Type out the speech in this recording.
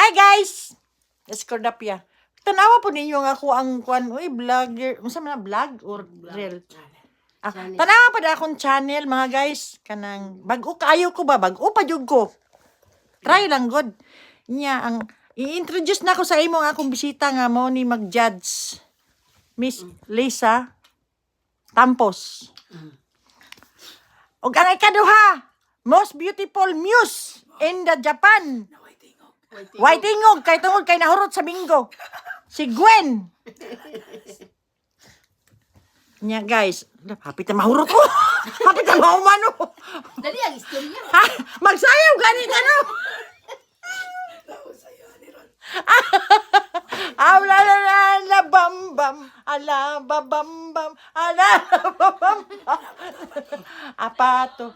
Hi guys! Escordapia. Tanawa po ninyo nga ako ang vlogger. Unsa man na vlog or real? Tanawa pa da akong channel mga guys. Kanang bag-o kayo ko ba? Bag-o pa jud ko. Try lang god. Nya ang i-introduce na ko sa imo nga akong bisita nga mo ni mag-judge. Miss Lisa Tampos. Og ang ikaduha, most beautiful muse in the Japan. Whitingog kay tungod kay nahurot sa Bingo. Si Gwen. Nya guys, hapit na mahurot ko. Hapit na maumano. Dali ang istorya. Ha? Magsayaw gani ano? Ala la la la bam bam ala bam bam ala bam bam. Apa to?